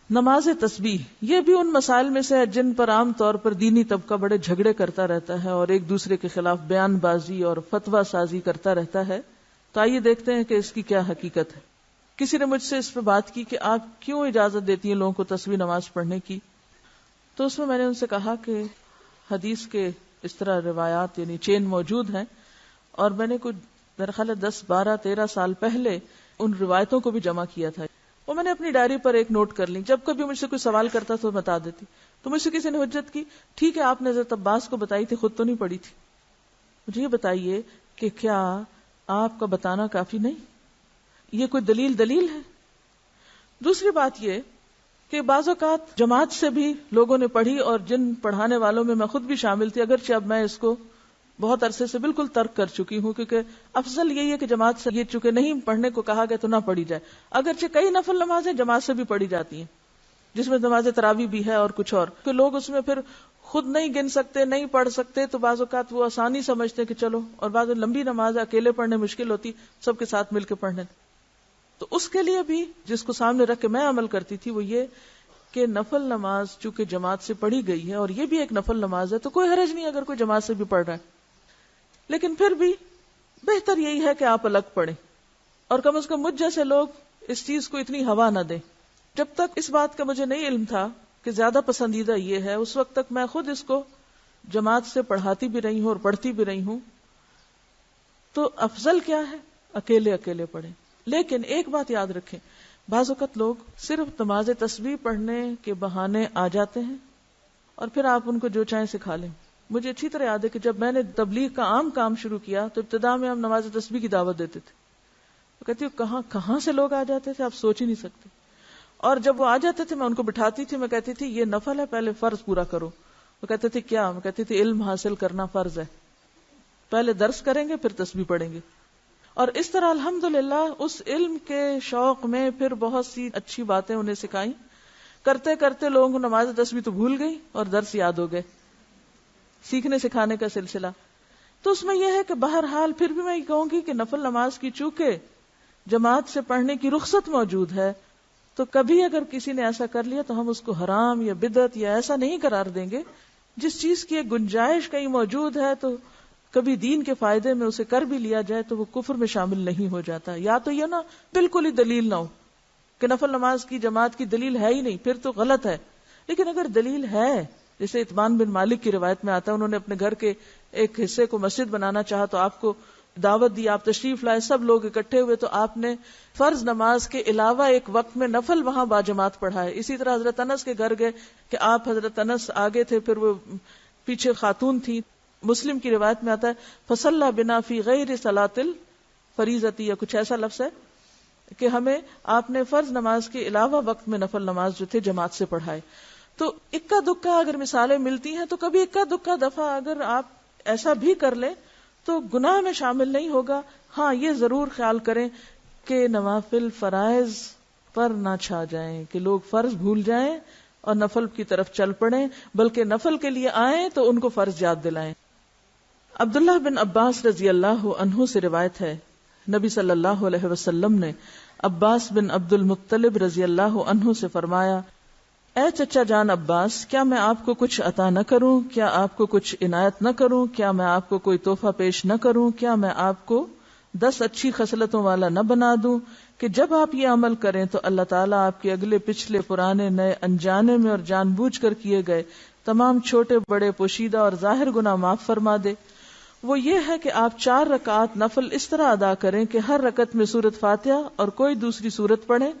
نماز تسبیح یہ بھی ان مسائل میں سے ہے جن پر عام طور پر دینی طبقہ بڑے جھگڑے کرتا رہتا ہے اور ایک دوسرے کے خلاف بیان بازی اور فتویٰ سازی کرتا رہتا ہے. تو آئیے دیکھتے ہیں کہ اس کی کیا حقیقت ہے. کسی نے مجھ سے اس پہ بات کی کہ آپ کیوں اجازت دیتی ہیں لوگوں کو تسبیح نماز پڑھنے کی؟ تو اس میں نے ان سے کہا کہ حدیث کے اس طرح روایات یعنی چین موجود ہیں، اور میں نے کچھ میرا خیال ہے 10 12 13 سال پہلے ان روایتوں کو بھی جمع کیا تھا. وہ میں نے اپنی ڈائری پر ایک نوٹ کر لی. جب کبھی مجھ سے کوئی سوال کرتا تو بتا دیتی. تو مجھ سے کسی نے حجت کی، ٹھیک ہے آپ نے حضرت عباس کو بتائی تھی، خود تو نہیں پڑھی تھی. مجھے یہ بتائیے کہ کیا آپ کا بتانا کافی نہیں؟ یہ کوئی دلیل ہے؟ دوسری بات یہ کہ بعض اوقات جماعت سے بھی لوگوں نے پڑھی، اور جن پڑھانے والوں میں میں خود بھی شامل تھی، اگرچہ اب میں اس کو بہت عرصے سے بالکل ترک کر چکی ہوں، کیونکہ افضل یہی ہے کہ جماعت سے یہ چونکہ نہیں پڑھنے کو کہا گیا تو نہ پڑھی جائے. اگرچہ کئی نفل نمازیں جماعت سے بھی پڑھی جاتی ہیں، جس میں نماز تراویح بھی ہے اور کچھ اور، کہ لوگ اس میں پھر خود نہیں گن سکتے، نہیں پڑھ سکتے، تو بعض اوقات وہ آسانی سمجھتے کہ چلو، اور بعض لمبی نماز اکیلے پڑھنے مشکل ہوتی، سب کے ساتھ مل کے پڑھنے. تو اس کے لیے بھی جس کو سامنے رکھ کے میں عمل کرتی تھی وہ یہ کہ نفل نماز چونکہ جماعت سے پڑھی گئی ہے، اور یہ بھی ایک نفل نماز ہے، تو کوئی حرج نہیں اگر کوئی جماعت سے بھی پڑھ رہا ہے، لیکن پھر بھی بہتر یہی ہے کہ آپ الگ پڑھیں، اور کم از کم مجھ جیسے لوگ اس چیز کو اتنی ہوا نہ دیں. جب تک اس بات کا مجھے نہیں علم تھا کہ زیادہ پسندیدہ یہ ہے، اس وقت تک میں خود اس کو جماعت سے پڑھاتی بھی رہی ہوں اور پڑھتی بھی رہی ہوں. تو افضل کیا ہے؟ اکیلے پڑھیں. لیکن ایک بات یاد رکھیں، بعض اوقات لوگ صرف نماز تسبیح پڑھنے کے بہانے آ جاتے ہیں اور پھر آپ ان کو جو چاہیں سکھا لیں. مجھے اچھی طرح یاد ہے کہ جب میں نے تبلیغ کا عام کام شروع کیا تو ابتدا میں ہم نماز تسبیح کی دعوت دیتے تھے. وہ کہتی ہوں کہاں سے لوگ آ جاتے تھے، آپ سوچ ہی نہیں سکتے. اور جب وہ آ جاتے تھے میں ان کو بٹھاتی تھی، میں کہتی تھی یہ نفل ہے، پہلے فرض پورا کرو. وہ کہتے تھے کیا؟ میں کہتی تھی علم حاصل کرنا فرض ہے، پہلے درس کریں گے پھر تسبیح پڑھیں گے. اور اس طرح الحمدللہ اس علم کے شوق میں پھر بہت سی اچھی باتیں انہیں سکھائیں. کرتے کرتے لوگوں کو نماز تسبیح تو بھول گئی اور درس یاد ہو گئے. سیکھنے سکھانے کا سلسلہ. تو اس میں یہ ہے کہ بہرحال پھر بھی میں یہ کہوں گی کہ نفل نماز کی چونکہ جماعت سے پڑھنے کی رخصت موجود ہے، تو کبھی اگر کسی نے ایسا کر لیا تو ہم اس کو حرام یا بدعت یا ایسا نہیں قرار دیں گے. جس چیز کی ایک گنجائش کہیں موجود ہے تو کبھی دین کے فائدے میں اسے کر بھی لیا جائے تو وہ کفر میں شامل نہیں ہو جاتا. یا تو یہ نا بالکل ہی دلیل نہ ہو کہ نفل نماز کی جماعت کی دلیل ہے ہی نہیں، پھر تو غلط ہے. لیکن اگر دلیل ہے، جیسے اطمان بن مالک کی روایت میں آتا ہے، انہوں نے اپنے گھر کے ایک حصے کو مسجد بنانا چاہا تو آپ کو دعوت دی، آپ تشریف لائے، سب لوگ اکٹھے ہوئے تو آپ نے فرض نماز کے علاوہ ایک وقت میں نفل وہاں باجماعت پڑھائے. اسی طرح حضرت انس کے گھر گئے کہ آپ حضرت انس آگے تھے، پھر وہ پیچھے خاتون تھی. مسلم کی روایت میں آتا ہے فصلی بنا فی غیر صلاۃ الفریضۃ، یا کچھ ایسا لفظ ہے کہ ہمیں آپ نے فرض نماز کے علاوہ وقت میں نفل نماز جو تھے جماعت سے پڑھائے. تو اکا دکا اگر مثالیں ملتی ہیں تو کبھی اکا دکا دفعہ اگر آپ ایسا بھی کر لیں تو گناہ میں شامل نہیں ہوگا. ہاں یہ ضرور خیال کریں کہ نوافل فرائض پر نہ چھا جائیں، کہ لوگ فرض بھول جائیں اور نفل کی طرف چل پڑیں، بلکہ نفل کے لیے آئیں تو ان کو فرض یاد دلائیں. عبداللہ بن عباس رضی اللہ عنہ سے روایت ہے، نبی صلی اللہ علیہ وسلم نے عباس بن عبد المطلب رضی اللہ عنہ سے فرمایا، اے چچا جان عباس، کیا میں آپ کو کچھ عطا نہ کروں؟ کیا آپ کو کچھ عنایت نہ کروں؟ کیا میں آپ کو کوئی تحفہ پیش نہ کروں؟ کیا میں آپ کو 10 اچھی خصلتوں والا نہ بنا دوں کہ جب آپ یہ عمل کریں تو اللہ تعالیٰ آپ کے اگلے پچھلے پرانے نئے انجانے میں اور جان بوجھ کر کیے گئے تمام چھوٹے بڑے پوشیدہ اور ظاہر گناہ معاف فرما دے؟ وہ یہ ہے کہ آپ 4 رکعات نفل اس طرح ادا کریں کہ ہر رکعت میں سورۃ فاتحہ اور کوئی دوسری سورت پڑھیں.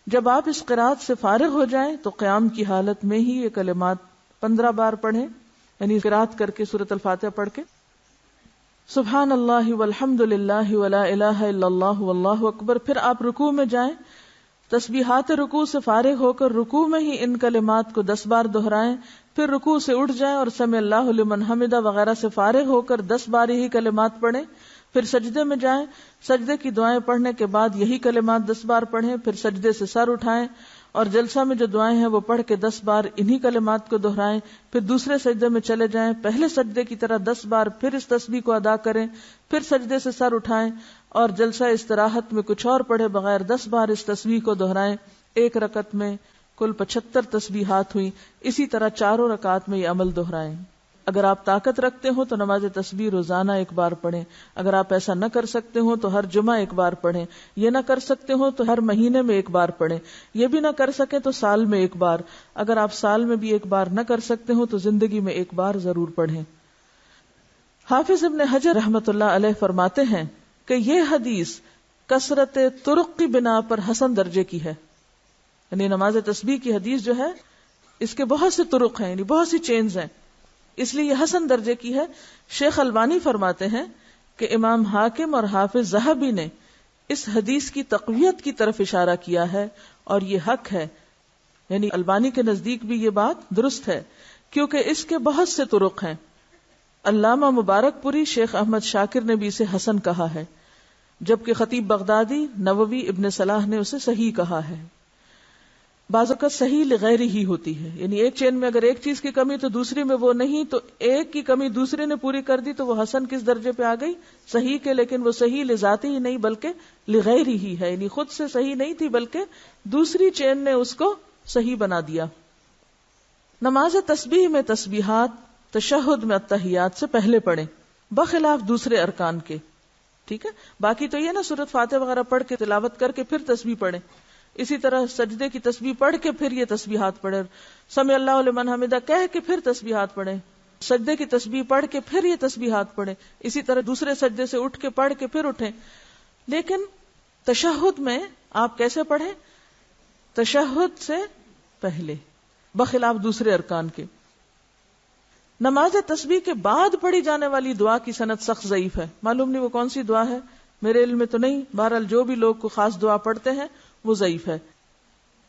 جب آپ اس قرات سے فارغ ہو جائیں تو قیام کی حالت میں ہی یہ کلمات 15 بار پڑھیں، یعنی قرات کر کے سورۃ الفاتحہ پڑھ کے سبحان اللہ والحمد للہ ولا الہ الا اللہ واللہ اکبر. پھر آپ رکوع میں جائیں، تسبیحات رکوع سے فارغ ہو کر رکوع میں ہی ان کلمات کو 10 بار دہرائیں. پھر رکوع سے اٹھ جائیں اور سمع اللہ لمن حمدہ وغیرہ سے فارغ ہو کر 10 بار ہی کلمات پڑھیں. پھر سجدے میں جائیں، سجدے کی دعائیں پڑھنے کے بعد یہی کلمات 10 بار پڑھیں. پھر سجدے سے سر اٹھائیں اور جلسہ میں جو دعائیں ہیں وہ پڑھ کے 10 بار انہی کلمات کو دہرائیں. پھر دوسرے سجدے میں چلے جائیں، پہلے سجدے کی طرح 10 بار پھر اس تسبیح کو ادا کریں. پھر سجدے سے سر اٹھائیں اور جلسہ استراحت میں کچھ اور پڑھے بغیر 10 بار اس تسبیح کو دہرائیں. ایک رکعت میں کل 75 تسبیحات ہوئی. اسی طرح چاروں رکعات میں یہ عمل دہرائیں. اگر آپ طاقت رکھتے ہو تو نماز تسبیح روزانہ ایک بار پڑھیں. اگر آپ ایسا نہ کر سکتے ہو تو ہر جمعہ ایک بار پڑھیں. یہ نہ کر سکتے ہو تو ہر مہینے میں ایک بار پڑھیں. یہ بھی نہ کر سکے تو سال میں ایک بار. اگر آپ سال میں بھی ایک بار نہ کر سکتے ہو تو زندگی میں ایک بار ضرور پڑھیں. حافظ ابن حجر رحمۃ اللہ علیہ فرماتے ہیں کہ یہ حدیث کثرت طرق کی بنا پر حسن درجے کی ہے. یعنی نماز تسبیح کی حدیث جو ہے اس کے بہت سے طرق ہیں، یعنی بہت سی چینز ہیں، اس لیے یہ حسن درجے کی ہے. شیخ البانی فرماتے ہیں کہ امام حاکم اور حافظ ذہبی نے اس حدیث کی تقویت کی طرف اشارہ کیا ہے اور یہ حق ہے. یعنی البانی کے نزدیک بھی یہ بات درست ہے کیونکہ اس کے بہت سے طرق ہیں. علامہ مبارک پوری شیخ احمد شاکر نے بھی اسے حسن کہا ہے، جبکہ خطیب بغدادی، نووی، ابن صلاح نے اسے صحیح کہا ہے. بعض اوقات صحیح لغیر ہی ہوتی ہے، یعنی ایک چین میں اگر ایک چیز کی کمی تو دوسری میں وہ نہیں، تو ایک کی کمی دوسرے نے پوری کر دی تو وہ حسن کس درجے پہ آ گئی؟ صحیح کے. لیکن وہ صحیح لذاتی ہی نہیں بلکہ لغیر ہی ہے، یعنی خود سے صحیح نہیں تھی بلکہ دوسری چین نے اس کو صحیح بنا دیا. نماز تسبیح میں تسبیحات تشہد میں التحیات سے پہلے پڑھیں بخلاف دوسرے ارکان کے. ٹھیک ہے، باقی تو یہ نا سورۃ فاتحہ وغیرہ پڑھ کے تلاوت کر کے پھر تسبیح پڑھیں. اسی طرح سجدے کی تسبیح پڑھ کے پھر یہ تسبیحات پڑھیں. سمع اللہ لمن حمدہ کہہ کے پھر تسبیحات پڑھیں. سجدے کی تسبیح پڑھ کے پھر یہ تسبیحات پڑھیں. اسی طرح دوسرے سجدے سے اٹھ کے پڑھ کے پھر اٹھیں. لیکن تشہد میں آپ کیسے پڑھیں؟ تشہد سے پہلے بخلاف دوسرے ارکان کے. نماز تسبیح کے بعد پڑھی جانے والی دعا کی سند سخت ضعیف ہے. معلوم نہیں وہ کون سی دعا ہے، میرے علم میں تو نہیں. بہرحال جو بھی لوگ کو خاص دعا پڑھتے ہیں وہ ضعیف ہے.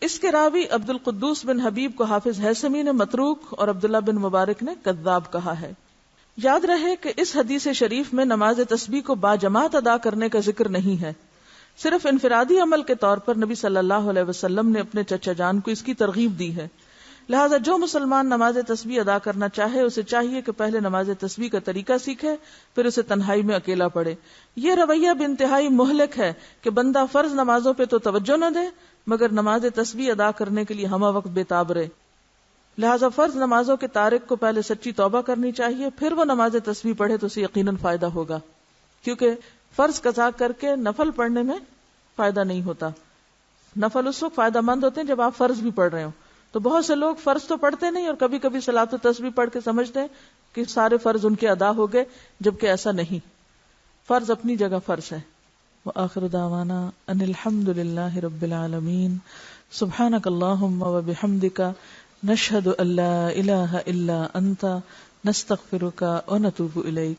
اس کے راوی عبد القدوس بن حبیب کو حافظ ہیثمی نے متروک اور عبداللہ بن مبارک نے کذاب کہا ہے. یاد رہے کہ اس حدیث شریف میں نماز تسبیح کو باجماعت ادا کرنے کا ذکر نہیں ہے. صرف انفرادی عمل کے طور پر نبی صلی اللہ علیہ وسلم نے اپنے چچا جان کو اس کی ترغیب دی ہے. لہذا جو مسلمان نماز تسبیح ادا کرنا چاہے اسے چاہیے کہ پہلے نماز تسبیح کا طریقہ سیکھے پھر اسے تنہائی میں اکیلا پڑھے. یہ رویہ بھی انتہائی مہلک ہے کہ بندہ فرض نمازوں پہ تو توجہ نہ دے مگر نماز تسبیح ادا کرنے کے لیے ہمہ وقت بے تاب رہے. لہذا فرض نمازوں کے تارک کو پہلے سچی توبہ کرنی چاہیے، پھر وہ نماز تسبیح پڑھے تو اسے یقیناً فائدہ ہوگا، کیونکہ فرض قضا کر کے نفل پڑھنے میں فائدہ نہیں ہوتا. نفل اس وقت فائدہ مند ہوتے ہیں جب آپ فرض بھی پڑھ رہے ہو. تو بہت سے لوگ فرض تو پڑھتے نہیں اور کبھی کبھی صلاۃ و تسبیح پڑھ کے سمجھتے ہیں کہ سارے فرض ان کے ادا ہو گئے، جبکہ ایسا نہیں. فرض اپنی جگہ فرض ہے. وآخر دعوانا ان الحمد للہ رب العالمین. سبحانک اللہم وبحمدک نشہد ان لا الہ الا انت نستغفرک ونتوب الیک.